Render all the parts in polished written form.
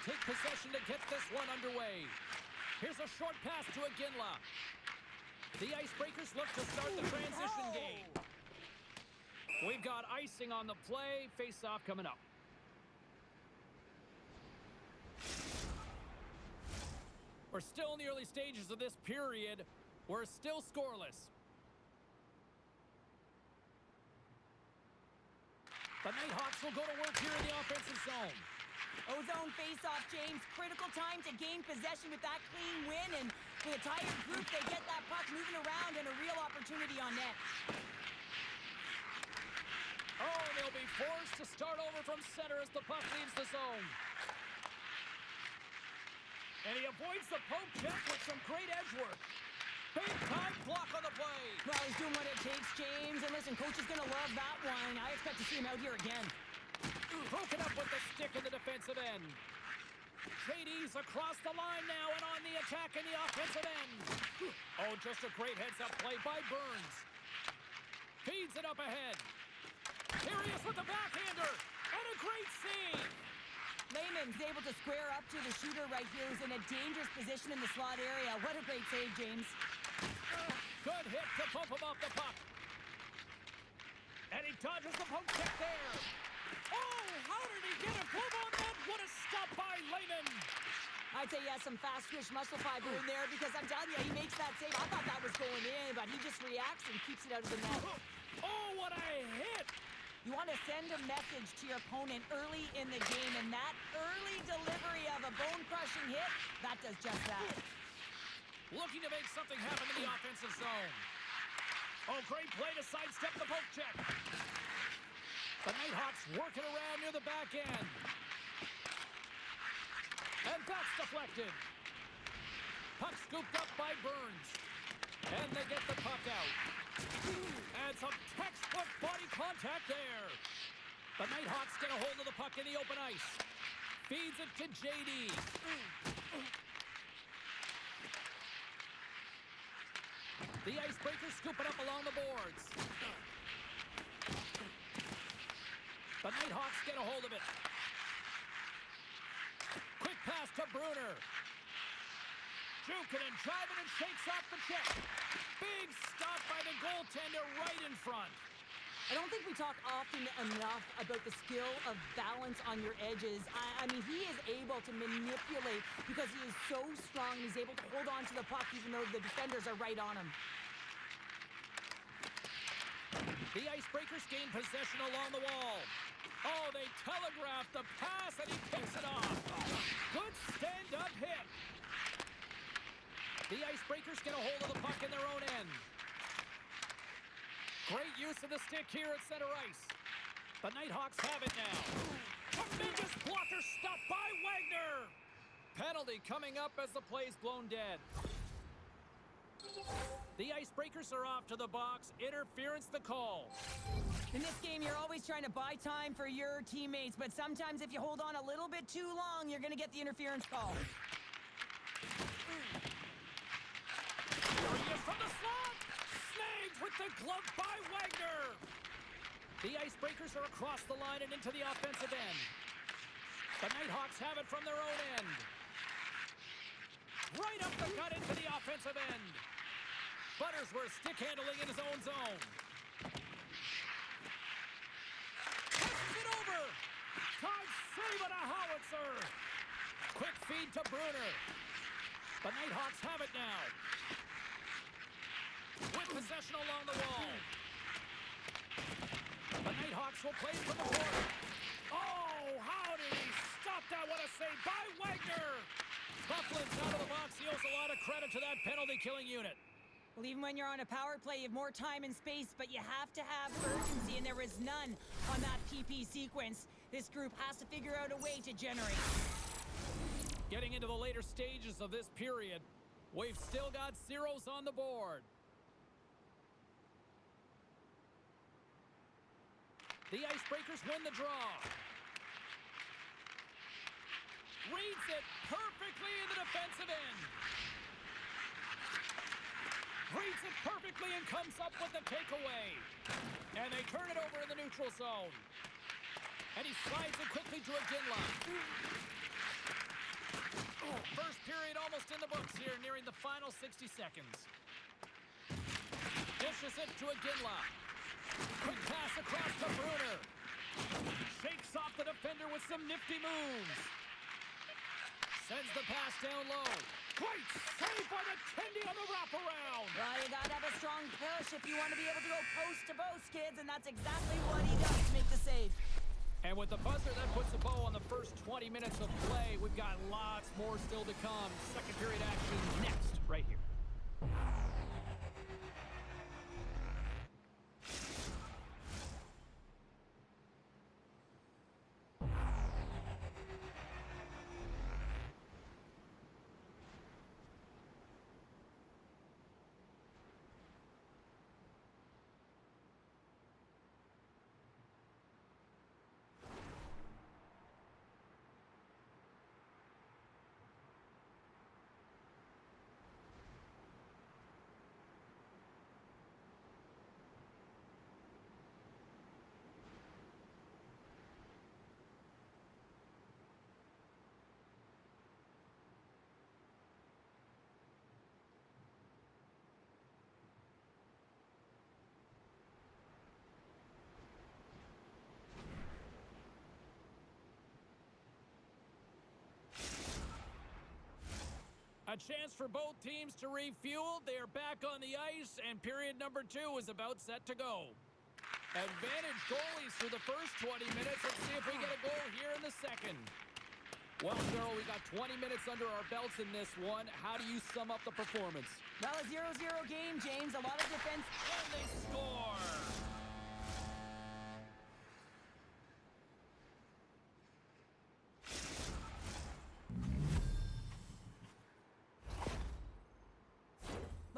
take possession to get this one underway. Here's a short pass to Iginla. The Icebreakers look to start the transition game. We've got icing on the play. Face-off coming up. We're still in the early stages of this period. We're still scoreless. The Nighthawks will go to work here in the offensive zone. O-zone face-off, James. Critical time to gain possession with that clean win. And with a tired group, they get that puck moving around and a real opportunity on net. Oh, they'll be forced to start over from center as the puck leaves the zone. And he avoids the poke check with some great edge work. Big-time block on the play. Well, he's doing what it takes, James. And listen, coach is going to love that one. I expect to see him out here again. Broken up with the stick in the defensive end. JD's across the line now and on the attack in the offensive end. Oh, just a great heads-up play by Burns. Feeds it up ahead. Here he is with the backhander. And a great save. Lehman's able to square up to the shooter right here, who's in a dangerous position in the slot area. What a great save, James. Good hit to bump him off the puck. And he dodges the poke check there. Oh, how did he get a glove on that? What a stop by Lehman. I'd say he has some fast twitch muscle fiber in there because I'm telling you, he makes that save. I thought that was going in, but he just reacts and keeps it out of the net. Oh, what a hit. You want to send a message to your opponent early in the game, and that early delivery of a bone-crushing hit, that does just that. Looking to make something happen in the offensive zone. Oh, great play to sidestep the poke check. The Nighthawks working around near the back end. And that's deflected. Puck scooped up by Burns. And they get the puck out. And some textbook body contact there. The Nighthawks get a hold of the puck in the open ice. Feeds it to JD. The Icebreakers scoop it up along the boards. The Nighthawks get a hold of it. Quick pass to Bruner. Jukin and driving and shakes off the check. Big stop by the goaltender right in front. I don't think we talk often enough about the skill of balance on your edges. I mean, he is able to manipulate because he is so strong. He's able to hold on to the puck even though the defenders are right on him. The Icebreakers gain possession along the wall. Oh, they telegraph the pass and he picks it off. Good stand-up hit. The Icebreakers get a hold of the puck in their own end. Great use of the stick here at center ice. The Nighthawks have it now. Tremendous blocker stop by Wagner. Penalty coming up as the play's blown dead. The Icebreakers are off to the box. Interference the call. In this game, you're always trying to buy time for your teammates, but sometimes if you hold on a little bit too long, you're going to get the interference call. From the slot! Snagged with the glove by Wagner! The Icebreakers are across the line and into the offensive end. The Nighthawks have it from their own end. Right up the gut into the offensive end. Buttersworth stick handling in his own zone. Passes it over! Time save on a howitzer! Quick feed to Bruner. The Nighthawks have it now. With possession along the wall. The Nighthawks will play from the corner. Oh, how did he stop that? What a save by Wagner! Bufflin's out of the box. He owes a lot of credit to that penalty-killing unit. Well, even when you're on a power play, you have more time and space, but you have to have urgency, and there is none on that PP sequence. This group has to figure out a way to generate. Getting into the later stages of this period, we've still got zeros on the board. The Icebreakers win the draw. Reads it perfectly in the defensive end. Reads it perfectly and comes up with the takeaway. And they turn it over in the neutral zone. And he slides it quickly to Iginla. First period almost in the books here, nearing the final 60 seconds. Dishes it to Aginla. Quick pass across to Bruner. Shakes off the defender with some nifty moves. Sends the pass down low. Great save by the Kendi on the wraparound. Well, you gotta have a strong push if you want to be able to go post to post, kids, and that's exactly what he does to make the save. And with the buzzer, that puts a bow on the first 20 minutes of play. We've got lots more still to come. Second period action next, right here. A chance for both teams to refuel. They are back on the ice, and period number 2 is about set to go. Advantage goalies through the first 20 minutes. Let's see if we get a goal here in the second. Well, Cheryl, we got 20 minutes under our belts in this one. How do you sum up the performance? Well, a 0-0 game, James. A lot of defense. And they score!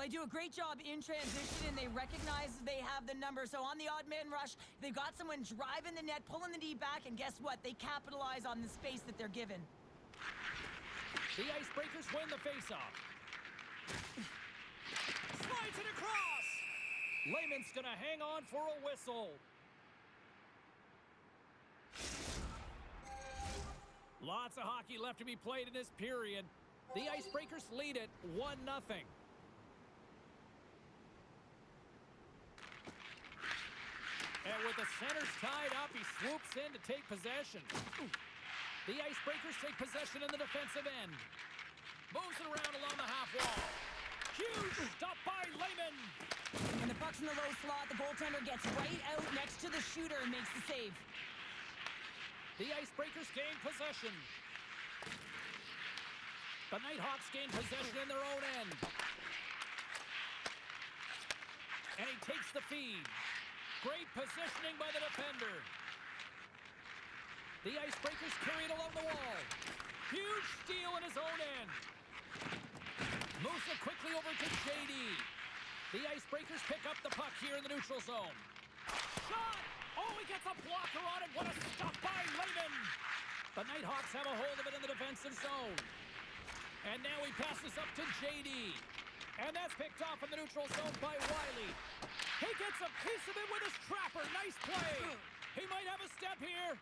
They do a great job in transition, and they recognize they have the number. So on the odd man rush, they've got someone driving the net, pulling the D back, and guess what? They capitalize on the space that they're given. The Icebreakers win the faceoff. Slides it across! Lehman's gonna hang on for a whistle. Lots of hockey left to be played in this period. The Icebreakers lead it 1-0. And with the centers tied up, he swoops in to take possession. The Icebreakers take possession in the defensive end. Moves it around along the half wall. Huge stop by Lehman. When the puck's in the low slot, the goaltender gets right out next to the shooter and makes the save. The Icebreakers gain possession. The Nighthawks gain possession in their own end. And he takes the feed. Great positioning by the defender. The Icebreakers carry it along the wall. Huge steal in his own end. Moves it quickly over to JD. The Icebreakers pick up the puck here in the neutral zone. Shot! Oh, he gets a blocker on it. What a stop by Lehman. The Nighthawks have a hold of it in the defensive zone. And now he passes up to JD. And that's picked off in the neutral zone by Wiley. He gets a piece of it with his trapper. Nice play. He might have a step here.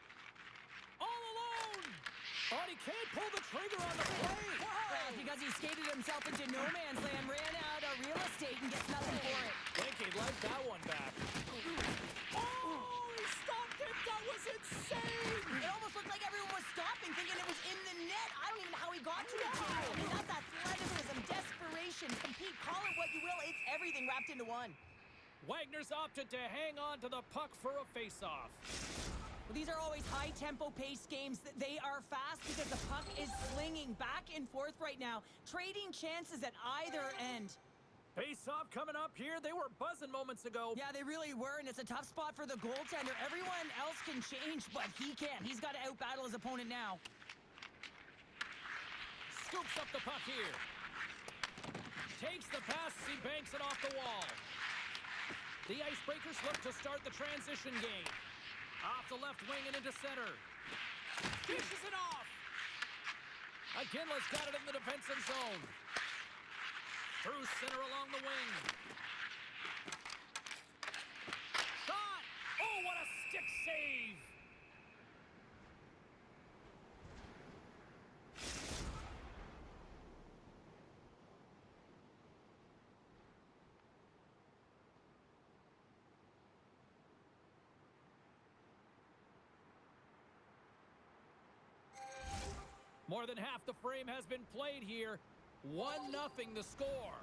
All alone. But he can't pull the trigger on the play. Well, because he skated himself into no man's land, ran out of real estate, and gets nothing for it. Think he'd like that one back. Oh, he stopped it. That was insane. It almost looked like everyone was stopping, thinking it was in the net. I don't even know how he got to it. I mean, that's athleticism, desperation, compete, call it what you will. It's everything wrapped into one. Wagner's opted to hang on to the puck for a face-off. Well, these are always high-tempo pace games. They are fast because the puck is slinging back and forth right now, trading chances at either end. Face-off coming up here. They were buzzing moments ago. Yeah, they really were, and it's a tough spot for the goaltender. Everyone else can change, but he can't. He's got to out-battle his opponent now. Scoops up the puck here. Takes the pass as he banks it off the wall. The Icebreakers look to start the transition game. Off the left wing and into center. Dishes it off. Aginla's got it in the defensive zone. Through center along the wing. Shot! Oh, what a stick save! More than half the frame has been played here. 1-0 the score.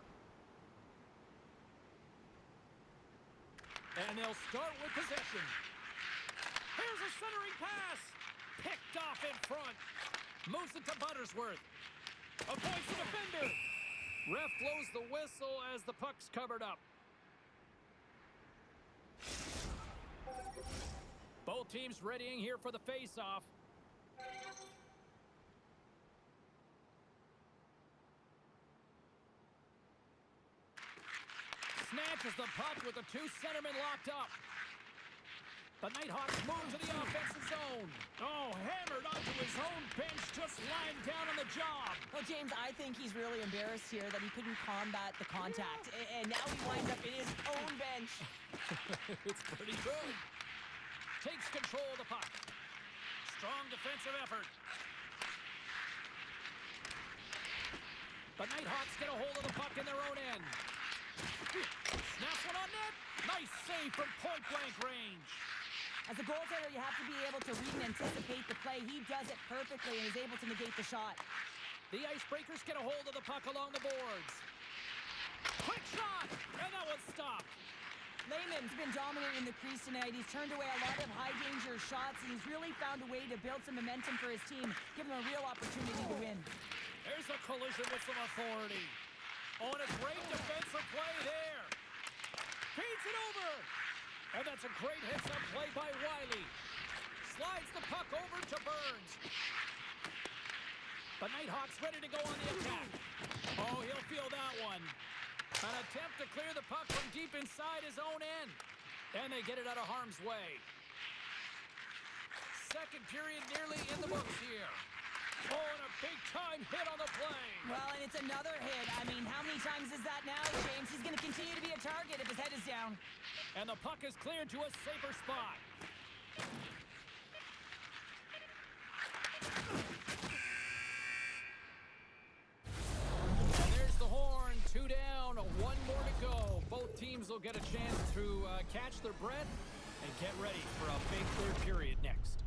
And they'll start with possession. Here's a centering pass. Picked off in front. Moves it to Buttersworth. Avoids the defender. Ref blows the whistle as the puck's covered up. Both teams readying here for the face-off. Snatches the puck with the two centermen locked up. The Nighthawks move to the offensive zone. Oh, hammered onto his own bench, just lying down on the job. Well, James, I think he's really embarrassed here that he couldn't combat the contact. And now he winds up in his own bench. It's pretty good. Takes control of the puck. Strong defensive effort. The Nighthawks get a hold of the puck in their own end. Snaps one on net. Nice save from point-blank range. As a goaltender, you have to be able to read and anticipate the play. He does it perfectly and is able to negate the shot. The Icebreakers get a hold of the puck along the boards. Quick shot! And that one's stopped. Lehman's been dominant in the crease tonight. He's turned away a lot of high-danger shots, and he's really found a way to build some momentum for his team, give him a real opportunity to win. There's a collision with some authority. Oh, and a great defensive play there. Feeds it over. And that's a great heads-up play by Wiley. Slides the puck over to Burns. The Nighthawks ready to go on the attack. Oh, he'll feel that one. An attempt to clear the puck from deep inside his own end. And they get it out of harm's way. Second period nearly in the books here. Oh, and a big-time hit on the play. Well, and it's another hit. I mean, how many times is that now, James? He's going to continue to be a target if his head is down. And the puck is cleared to a safer spot. And there's the horn. 2 down, 1 more to go. Both teams will get a chance to catch their breath and get ready for a big third period next.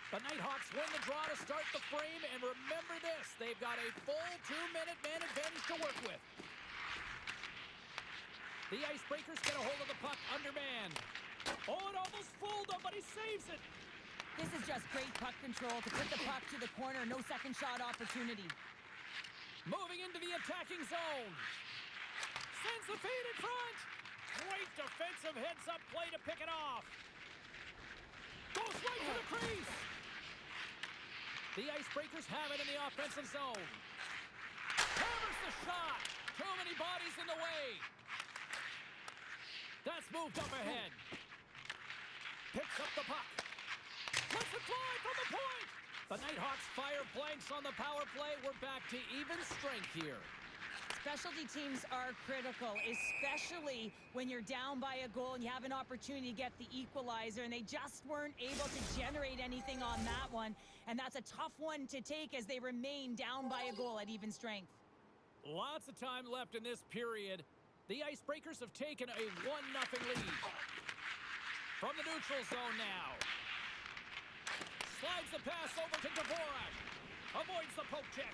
The Nighthawks win the draw to start the frame, and remember this, they've got a full 2-minute man advantage to work with. The Icebreakers get a hold of the puck undermanned. Oh, it almost fooled him, but he saves it. This is just great puck control to put the puck to the corner. No second shot opportunity. Moving into the attacking zone. Sends the feed in front. Great defensive heads-up play to pick it off. Goes right to the crease. The Icebreakers have it in the offensive zone. Hammers the shot. Too many bodies in the way. That's moved up ahead. Picks up the puck. Lets it fly from the point. The Nighthawks fire blanks on the power play. We're back to even strength here. specialty teams are critical, especially when you're down by a goal and you have an opportunity to get the equalizer, and they just weren't able to generate anything on that one. And that's a tough one to take as they remain down by a goal at even strength. Lots of time left in this period. The Icebreakers have taken a 1-0 lead. From the neutral zone now. Slides the pass over to Dvorak. Avoids the poke check.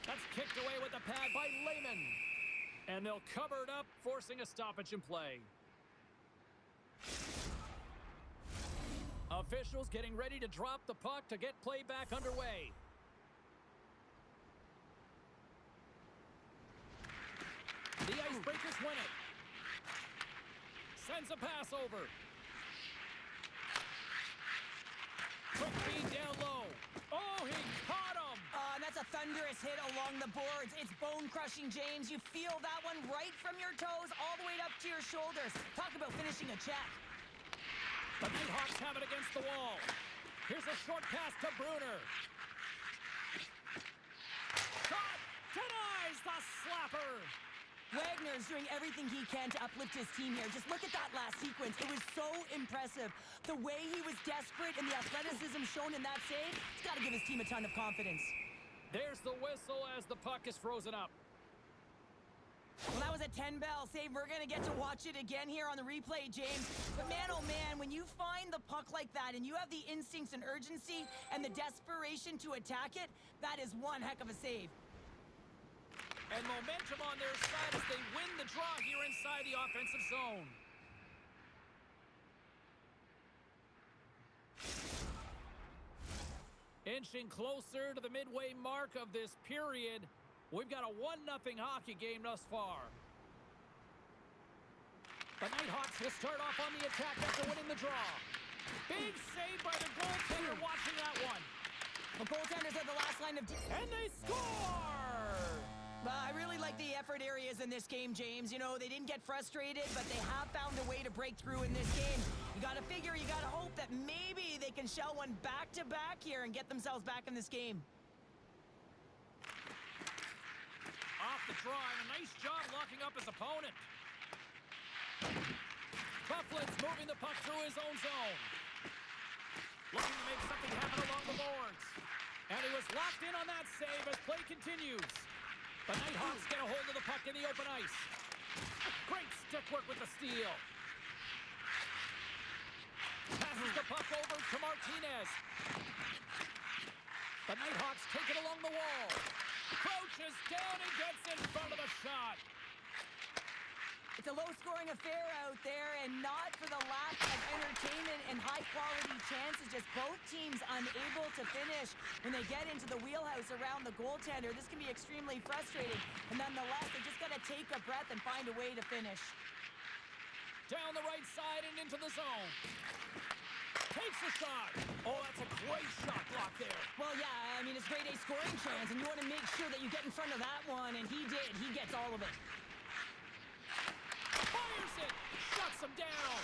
That's kicked away with the pad by Lehman. And they'll cover it up, forcing a stoppage in play. Officials getting ready to drop the puck to get play back underway. The Icebreakers win it. Sends a pass over. Quick feed down low. Oh, he caught him. And that's a thunderous hit along the boards. It's bone-crushing, James. You feel that one right from your toes all the way up to your shoulders. Talk about finishing a check. The Nighthawks have it against the wall. Here's a short pass to Bruner. Shot denies the slapper. Wagner's doing everything he can to uplift his team here. Just look at that last sequence. It was so impressive. The way he was desperate and the athleticism shown in that save, it's got to give his team a ton of confidence. There's the whistle as the puck is frozen up. Well, that was a 10-bell save. We're going to get to watch it again here on the replay, James. But man, oh man, when you find the puck like that and you have the instincts and urgency and the desperation to attack it, that is one heck of a save. And momentum on their side as they win the draw here inside the offensive zone. Inching closer to the midway mark of this period, we've got a 1-0 hockey game thus far. The Nighthawks will start off on the attack after winning the draw. Big save by the goaltender watching that one. The goaltenders are the last line of... And they score! I really like the effort areas in this game, James. You know, they didn't get frustrated, but they have found a way to break through in this game. You got to figure, you got to hope that maybe they can shell one back-to-back here and get themselves back in this game. Off the draw, and a nice job locking up his opponent. Bufflin's moving the puck through his own zone. Looking to make something happen along the boards. And he was locked in on that save as play continues. The Nighthawks get a hold of the puck in the open ice. Great stick work with the steal. Passes the puck over to Martinez. The Nighthawks take it along the wall. Crouches down and gets in front of the shot. It's a low-scoring affair out there, and not for the lack of entertainment and high-quality chances. Just both teams unable to finish when they get into the wheelhouse around the goaltender. This can be extremely frustrating, and nonetheless, they just got to take a breath and find a way to finish. Down the right side and into the zone. Takes a shot. Oh, that's a great shot block there. Well, yeah, I mean, it's grade A scoring chance, and you want to make sure that you get in front of that one, and he did. He gets all of it. Fires it. Shuts him down.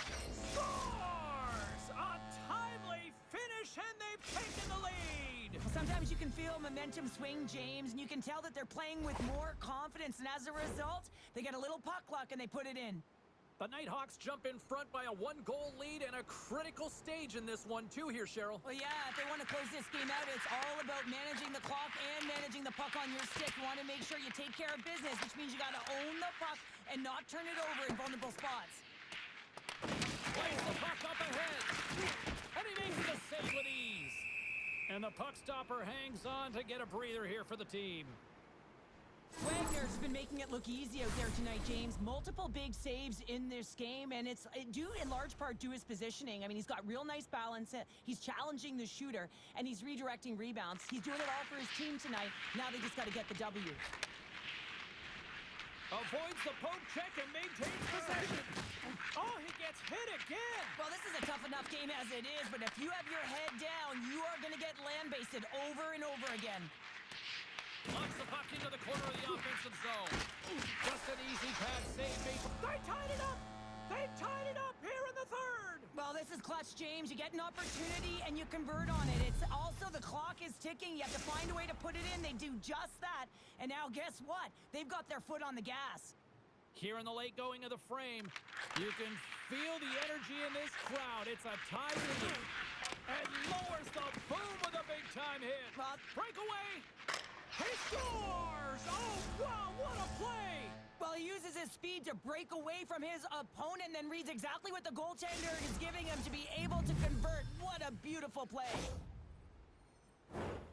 Scores! A timely finish, and they've taken the lead. Well, sometimes you can feel momentum swing, James, and you can tell that they're playing with more confidence, and as a result, they get a little puck luck, and they put it in. The Nighthawks jump in front by a 1-goal lead and a critical stage in this one, too, here, Cheryl. Well, yeah, if they want to close this game out, it's all about managing the clock and managing the puck on your stick. You want to make sure you take care of business, which means you got to own the puck and not turn it over in vulnerable spots. Plays the puck up ahead, and he makes the save with ease. And the puck stopper hangs on to get a breather here for the team. Wagner's been making it look easy out there tonight, James. Multiple big saves in this game, and it's due in large part to his positioning. I mean, he's got real nice balance. He's challenging the shooter, and he's redirecting rebounds. He's doing it all for his team tonight. Now they just got to get the W. Avoids the poke check and maintains possession. Oh, he gets hit again. Well, this is a tough enough game as it is, but if you have your head down, you are going to get land-basted over and over again. Locks the puck into the corner of the offensive zone. Just an easy pad save. They tied it up! They tied it up here in the third! Well, this is clutch, James. You get an opportunity and you convert on it. It's also the clock is ticking. You have to find a way to put it in. They do just that. And now guess what? They've got their foot on the gas. Here in the late going of the frame, you can feel the energy in this crowd. It's a tie lead. And lowers the boom with a big-time hit. Breakaway. He scores! Oh, wow, what a play! Well, he uses his speed to break away from his opponent, then reads exactly what the goaltender is giving him to be able to convert. What a beautiful play.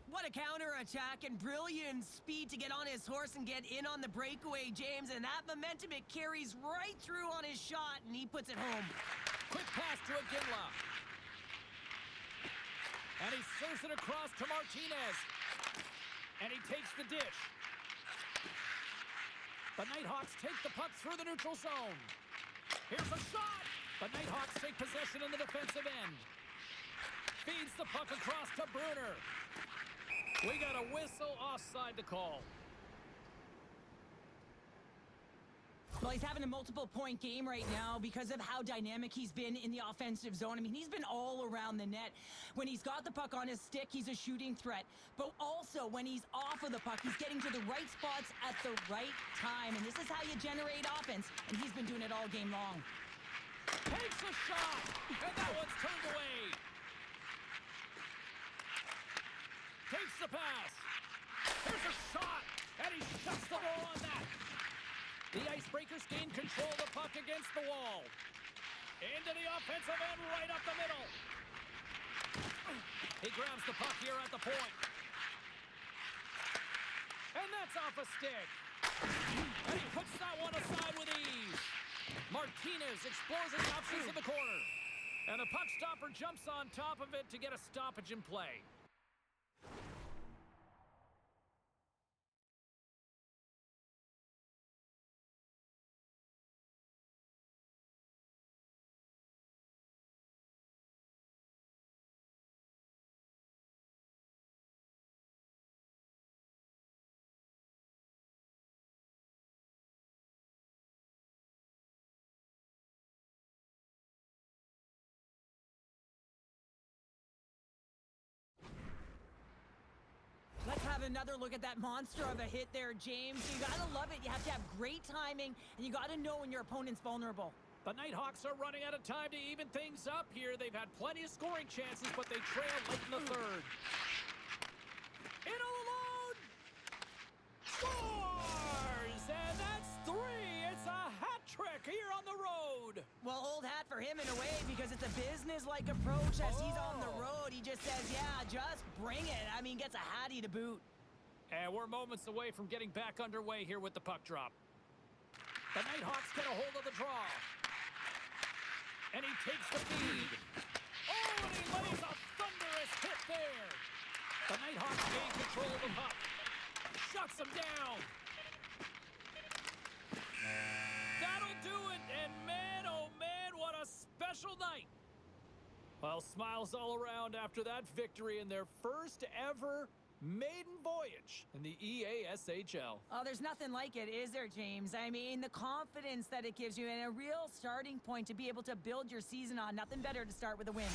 What a counterattack and brilliant speed to get on his horse and get in on the breakaway, James. And that momentum, it carries right through on his shot, and he puts it home. Quick pass to Iginla. And he serves it across to Martinez. And he takes the dish. The Nighthawks take the puck through the neutral zone. Here's a shot. The Nighthawks take possession in the defensive end. Feeds the puck across to Bruner. We got a whistle offside to call. Well, he's having a multiple-point game right now because of how dynamic he's been in the offensive zone. I mean, he's been all around the net. When he's got the puck on his stick, he's a shooting threat. But also, when he's off of the puck, he's getting to the right spots at the right time. And this is how you generate offense, and he's been doing it all game long. Takes a shot, and that one's turned away. Takes the pass. There's a shot, and he shuts the door on that. The Icebreakers gain control of the puck against the wall. Into the offensive end, right up the middle. He grabs the puck here at the point. And that's off a stick. And he puts that one aside with ease. Martinez explores his options in the corner. And the puck stopper jumps on top of it to get a stoppage in play. Let's have another look at that monster of a hit there, James. You gotta love it. You have to have great timing, and you gotta know when your opponent's vulnerable. The Nighthawks are running out of time to even things up here. They've had plenty of scoring chances, but they trail late in the third. In all alone! Scores! And that's three! It's a hat trick here on the road! Well, old hat for him in a way, because it's a business-like approach as he's on the road. He just says, yeah, just bring it. I mean, gets a hattie to boot. And we're moments away from getting back underway here with the puck drop. The Nighthawks get a hold of the draw. And he takes the feed. Oh, and he lays a thunderous hit there. The Nighthawks gain control of the puck. Shuts him down. That'll do it. And man, oh man, what a special night. Well, smiles all around after that victory in their first ever maiden voyage in the EASHL. Oh, there's nothing like it, is there, James? I mean, the confidence that it gives you and a real starting point to be able to build your season on. Nothing better to start with a win.